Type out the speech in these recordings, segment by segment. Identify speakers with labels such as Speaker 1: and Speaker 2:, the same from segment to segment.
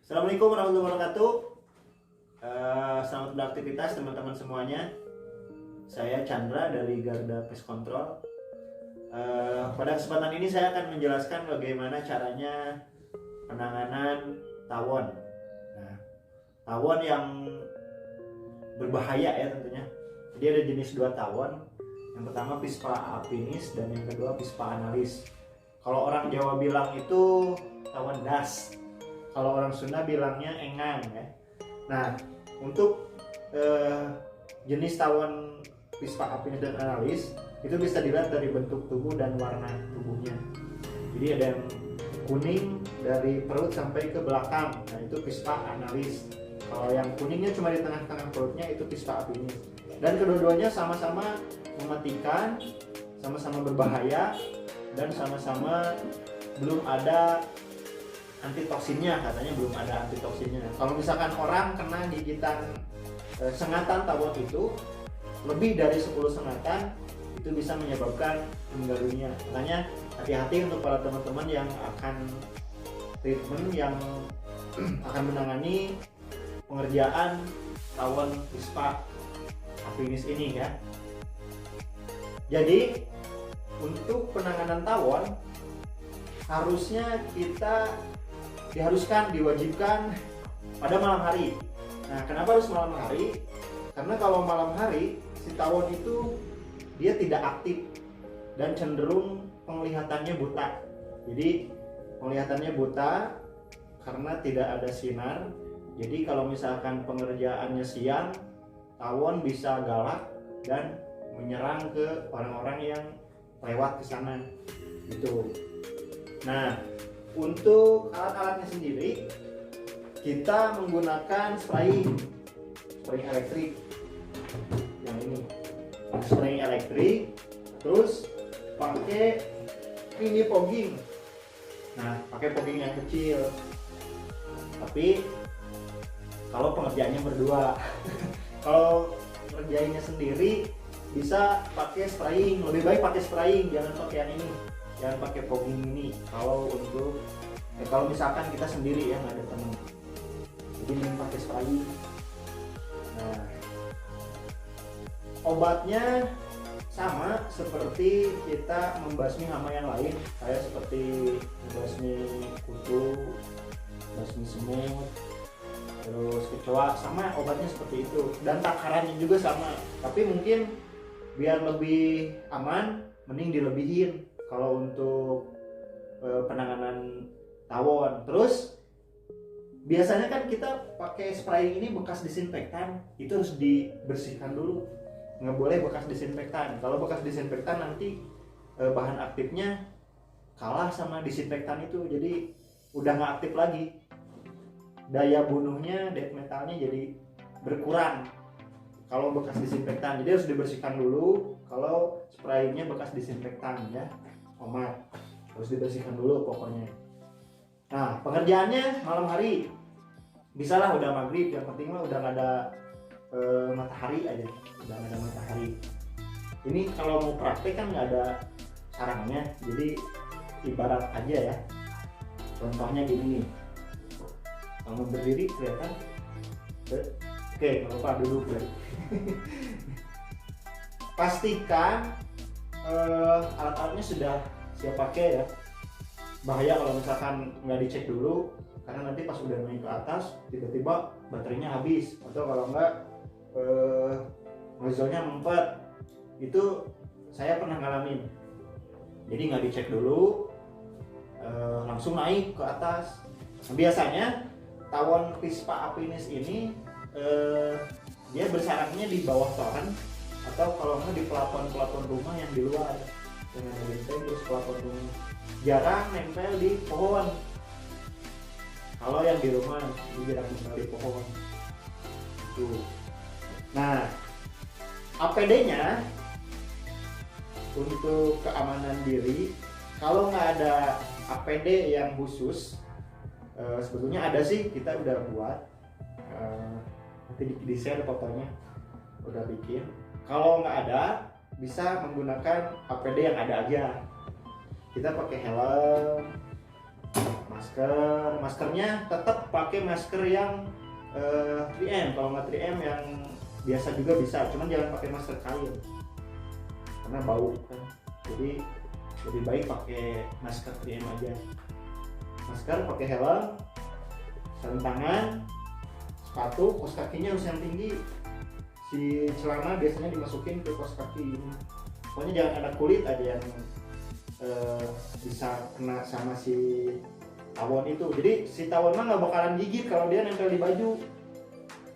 Speaker 1: Assalamualaikum warahmatullahi wabarakatuh. Selamat beraktivitas teman-teman semuanya. Saya Chandra dari Garda Pest Control. Pada kesempatan ini saya akan menjelaskan bagaimana caranya penanganan tawon. Nah, tawon yang berbahaya ya tentunya. Jadi ada jenis dua tawon. Yang pertama Pispa apinis dan yang kedua Pispa analis. Kalau orang Jawa bilang itu tawon das. Kalau orang Sunda bilangnya engang ya. Nah, untuk jenis tawon Pispa apinis dan analis itu bisa dilihat dari bentuk tubuh dan warna tubuhnya. Jadi ada yang kuning dari perut sampai ke belakang. Nah, itu Pispa analis. Kalau yang kuningnya cuma di tengah-tengah perutnya itu Pispa apinis. Dan kedua-duanya sama-sama mematikan, sama-sama berbahaya, dan sama-sama belum ada antitoksinnya, katanya belum ada antitoksinnya. Kalau misalkan orang kena gigitan sengatan tawon itu lebih dari 10 sengatan, itu bisa menyebabkan meninggal dunia. Makanya hati-hati untuk para teman-teman yang akan treatment, yang akan menangani pengerjaan tawon Pispa apinis ini ya. Jadi untuk penanganan tawon harusnya kita diwajibkan pada malam hari. Nah, kenapa harus malam hari? Karena kalau malam hari si tawon itu dia tidak aktif dan cenderung penglihatannya buta. Jadi penglihatannya buta karena tidak ada sinar. Jadi kalau misalkan pengerjaannya siang, tawon bisa galak dan menyerang ke orang-orang yang lewat ke sana gitu. Nah, untuk alat-alatnya sendiri kita menggunakan spraying elektrik yang ini, spraying elektrik, terus pakai mini fogging. Nah, pakai fogging yang kecil, tapi kalau pengerjaannya berdua kalau ngerjainnya sendiri bisa pakai spraying, lebih baik pakai spraying, jangan pakai yang ini, jangan pakai fogging ini. Kalau untuk kalau misalkan kita sendiri ya, nggak ada teman, jadi mending pakai spraying. Nah, obatnya sama seperti kita membasmi hama yang lain, kayak seperti membasmi kutu, membasmi semut, terus kecoa, sama obatnya seperti itu, dan takarannya juga sama. Tapi mungkin biar lebih aman, mending dilebihin kalau untuk penanganan tawon. Terus biasanya kan kita pakai spraying ini bekas disinfektan, itu harus dibersihkan dulu, nggak boleh bekas disinfektan. Kalau bekas disinfektan nanti bahan aktifnya kalah sama disinfektan itu, jadi udah nggak aktif lagi, daya bunuhnya, death metalnya jadi berkurang kalau bekas disinfektan. Jadi harus dibersihkan dulu. Kalau sprayingnya bekas disinfektan ya, omat harus dibersihkan dulu pokoknya. Nah, pengerjaannya malam hari, bisalah udah maghrib, yang penting mah udah nggak ada matahari aja, udah nggak ada matahari. Ini kalau mau praktek kan nggak ada sarangnya, jadi ibarat aja ya, contohnya gini nih, kalau berdiri kelihatan. Oke, nggak apa-apa, duduk deh. Pastikan alat-alatnya sudah siap pakai ya. Bahaya kalau misalkan nggak dicek dulu, karena nanti pas udah naik ke atas tiba-tiba baterainya habis, atau kalau nggak nozzle-nya mempet. Itu saya pernah ngalamin. Jadi nggak dicek dulu, langsung naik ke atas. Biasanya tawon Pispa apinis ini dia bersarangnya di bawah toren, atau kalau nggak di pelapon rumah yang di luar, dengan benteng terus pelapon rumah. Jarang nempel di pohon. Kalau yang di rumah dia jarang nempel di pohon. Tuh. Nah, APD-nya untuk keamanan diri, kalau nggak ada APD yang khusus, sebetulnya ada sih, kita udah buat, nanti di share fotonya, udah bikin. Kalau nggak ada, bisa menggunakan APD yang ada aja. Kita pakai helm, Maskernya tetap pakai masker yang 3M. Kalau nggak 3M yang biasa juga bisa, cuman jangan pakai masker kain karena bau kan. Jadi lebih baik pakai masker 3M aja. Masker, pakai helm, sarung tangan, sepatu, kaos kakinya harus yang tinggi. Si celana biasanya dimasukin ke kaos kaki ini. Pokoknya jangan ada kulit aja yang bisa kena sama si tawon itu. Jadi si tawon mah nggak bakalan gigit kalau dia nempel di baju.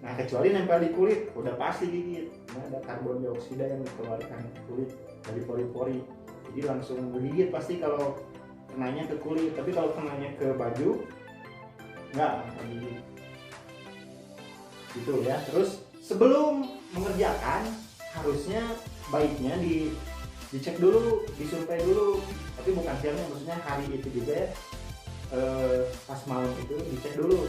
Speaker 1: Nah kecuali nempel di kulit, udah pasti gigit. Nah, ada karbon dioksida yang dikeluarkan kulit dari pori-pori. Jadi langsung menggigit pasti kalau kenanya ke kulit. Tapi kalau kenanya ke baju, nggak gigit. Gitu ya. Terus sebelum mengerjakan harusnya baiknya dicek dulu, disumpah dulu. Tapi bukan siangnya, maksudnya hari itu juga ya. Pas malam itu dicek dulu,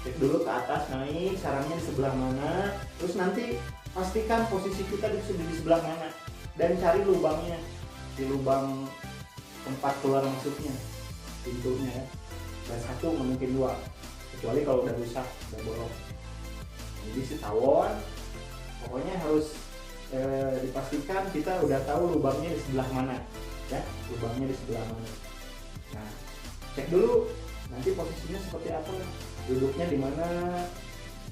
Speaker 1: cek dulu ke atas, naik sarangnya di sebelah mana, terus nanti pastikan posisi kita di sebelah mana dan cari lubangnya, di lubang tempat keluar masuknya, pintunya ya. Dan satu mungkin dua, kecuali kalau udah rusak, udah bolong. Jadi si tawon pokoknya harus dipastikan kita udah tahu lubangnya di sebelah mana ya, lubangnya di sebelah mana. Nah cek dulu nanti posisinya seperti apa, duduknya di mana,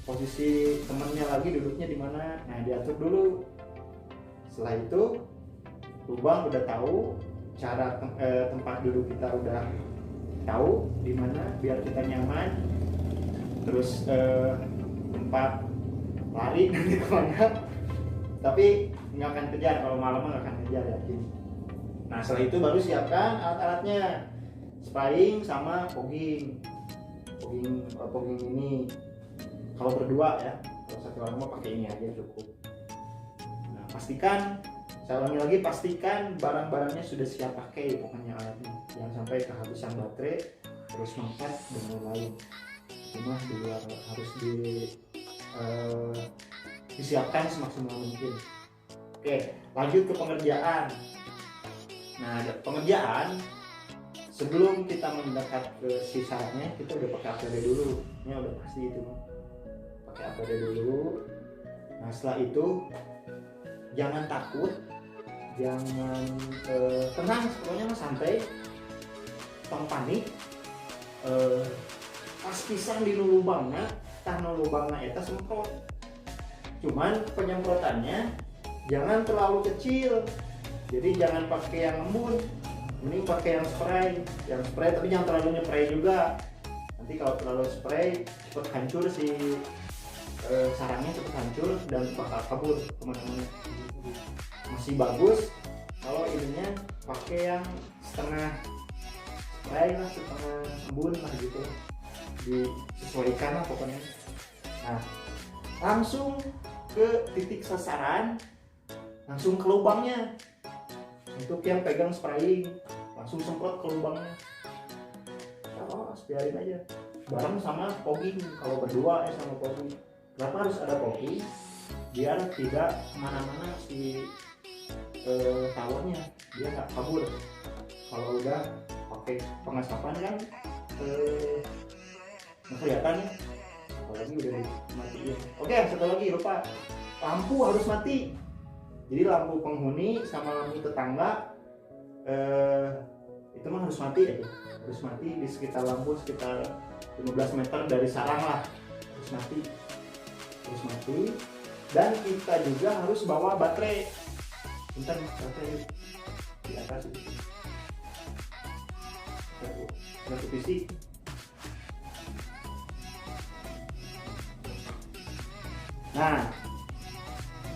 Speaker 1: posisi temennya lagi duduknya di mana. Nah diatur dulu. Setelah itu lubang udah tahu, cara tempat duduk kita udah tahu di mana biar kita nyaman. Terus tempat lari nanti kemana, tapi nggak akan kejar, kalau malam nggak akan kejar yakin. Nah setelah itu baru siapkan alat-alatnya, spraying sama fogging ini kalau berdua ya. Kalau satu orang mau pakai ini aja cukup. Nah pastikan, saya ulangi lagi, pastikan barang-barangnya sudah siap pakai, pokoknya alatnya jangan sampai kehabisan baterai terus mengkat dan lain-lain. Cuma di luar harus disiapkan semaksimal mungkin. Oke, lanjut ke pengerjaan. Nah pengerjaan, sebelum kita mendekat ke sisanya kita udah pakai APD dulu. Ini udah pasti itu, pakai APD dulu. Nah setelah itu jangan takut, jangan tenang, pokoknya mah santai, tong panik. Pas pisan di lubangnya, karena lubangnya eta semprot. Cuman penyemprotannya jangan terlalu kecil, jadi jangan pakai yang embun. Mending pakai yang spray tapi jangan terlalu nyepray juga. Nanti kalau terlalu spray cepat hancur si sarangnya, cepat hancur dan bakal kabur kemana-mana. Masih bagus kalau ininya pakai yang setengah spray lah, setengah embun lah gitu, disesuaikan lah pokoknya. Nah langsung ke titik sasaran, langsung ke lubangnya. Untuk yang pegang spraying langsung semprot ke lubangnya. Biarin aja bareng sama fogging. Kalau berdua sama fogging. Kenapa harus ada fogging? Biar tidak kemana-mana si tawonnya, dia nggak kabur. Kalau udah pakai pengasapan kan kelihatan ya, apalagi udah dimatiin. Oke, satu lagi lupa, lampu harus mati. Jadi lampu penghuni sama lampu tetangga itu mah harus mati aja, harus mati di sekitar lampu, sekitar 15 meter dari sarang lah, harus mati. Dan kita juga harus bawa baterai. Bentar, baterai di atas itu. Satu PC. Nah,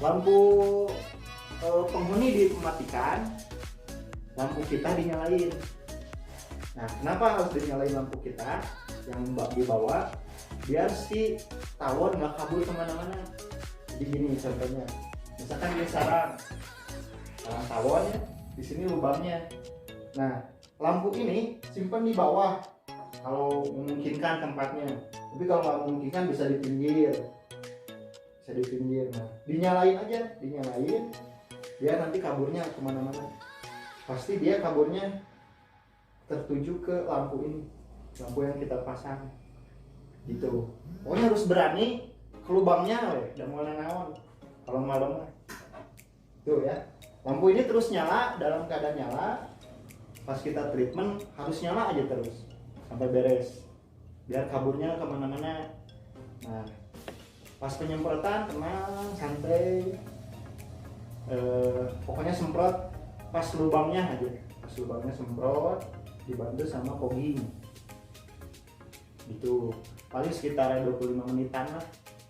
Speaker 1: lampu penghuni dimatikan, lampu kita dinyalain. Nah kenapa harus dinyalain lampu kita yang dibawa? Biar si tawon nggak kabur kemana-mana. Jadi gini contohnya, misalkan dia sarang tawon ya, di sini lubangnya. Nah lampu ini simpan di bawah kalau memungkinkan tempatnya, tapi kalau nggak memungkinkan bisa di pinggir. Nah dinyalain aja, dia nanti kaburnya kemana-mana. Pasti dia kaburnya tertuju ke lampu ini. lampu yang kita pasang gitu. Pokoknya harus berani ke lubangnya weh, udah mulai naon kalau malam mah. Tuh ya, lampu ini terus nyala, dalam keadaan nyala. Pas kita treatment harus nyala aja terus sampai beres, biar kaburnya kemana-mana. Nah, pas penyemprotan tenang, santai. Pokoknya semprot pas lubangnya aja, pas lubangnya semprot, dibantu sama fogging gitu. Paling sekitar 25 menitan lah,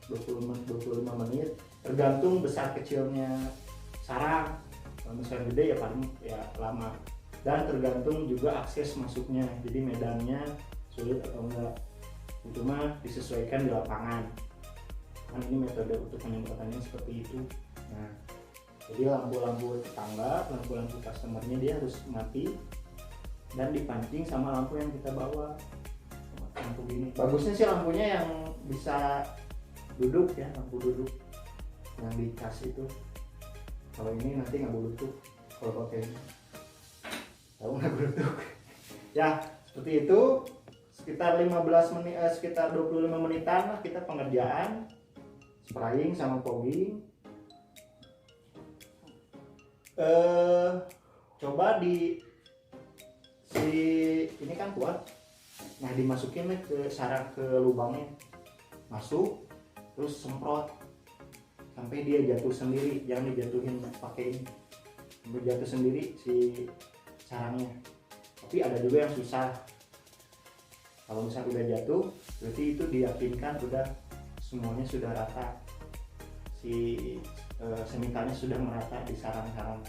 Speaker 1: 25 menit, tergantung besar kecilnya sarang. Kalau misalnya gede ya paling ya lama, dan tergantung juga akses masuknya, jadi medannya sulit atau enggak, itu mah disesuaikan di lapangan kan. Ini metode untuk penyemprotannya seperti itu. Nah, jadi lampu-lampu tetangga, lampu-lampu customernya dia harus mati dan dipancing sama lampu yang kita bawa. Lampu gini bagusnya sih lampunya yang bisa duduk ya, lampu duduk yang dicas itu. Kalau ini nanti nggak bluetooth kalau pakai ini, tahu nggak bluetooth ya. Seperti itu, sekitar 15 menit, sekitar 25 menitan lah kita pengerjaan spraying sama fogging. Coba di si ini kan kuat, nah dimasukin ke sarang, ke lubangnya, masuk terus semprot sampai dia jatuh sendiri, jangan dijatuhin pakai ini, sampai jatuh sendiri si sarangnya. Tapi ada juga yang susah, kalau misalnya udah jatuh berarti itu diyakinkan udah semuanya sudah rata, si semikalnya sudah merata di sarang-sarang.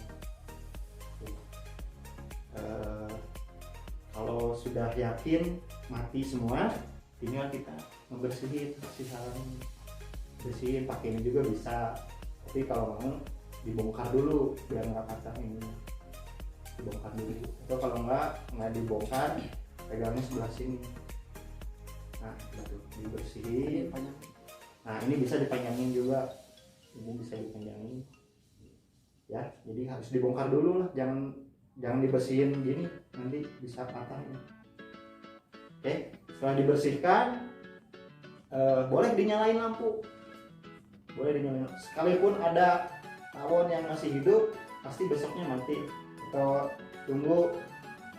Speaker 1: Kalau sudah yakin mati semua, tinggal kita membersihin si sarangnya, bersihin pakai ini juga bisa, tapi kalau mau dibongkar dulu biar nggak patah ini, dibongkar dulu. Atau kalau nggak dibongkar, pegangnya sebelah sini. Nah, baru dibersihin. Nah, ini bisa dipanjangin juga, ini bisa dipanjangin ya. Jadi harus dibongkar dulu lah, jangan dibersihin gini, nanti bisa patah ya. Oke, setelah dibersihkan boleh dinyalain lampu, boleh dinyalain. Sekalipun ada tawon yang masih hidup, pasti besoknya mati, atau tunggu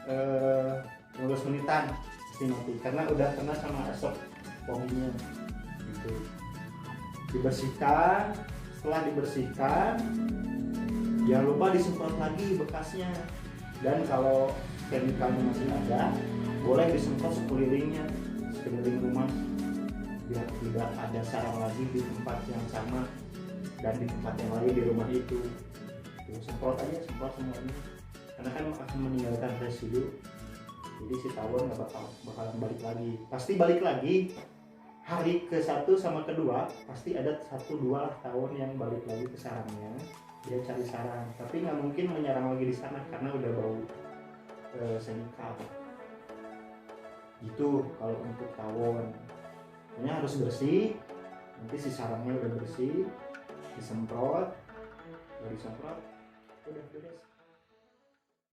Speaker 1: 15 menitan pasti mati karena udah kena sama asap foggingnya gitu. Dibersihkan, setelah dibersihkan jangan lupa disemprot lagi bekasnya, dan kalau chemicalnya masih ada boleh disemprot sekeliling rumah biar tidak ada sarang lagi di tempat yang sama dan di tempat yang lain di rumah itu. Semprot aja, semprot semuanya, karena kan akan meninggalkan residu, jadi si tawon nggak bakalan balik lagi. Pasti balik lagi hari ke-1 sama kedua, pasti ada 1-2 lah tawon yang balik lagi ke sarangnya, dia cari sarang, tapi nggak mungkin menyerang lagi di sana karena udah bau semikal gitu. Kalau untuk tawon ini harus bersih, nanti si sarangnya udah bersih, disemprot, udah beres.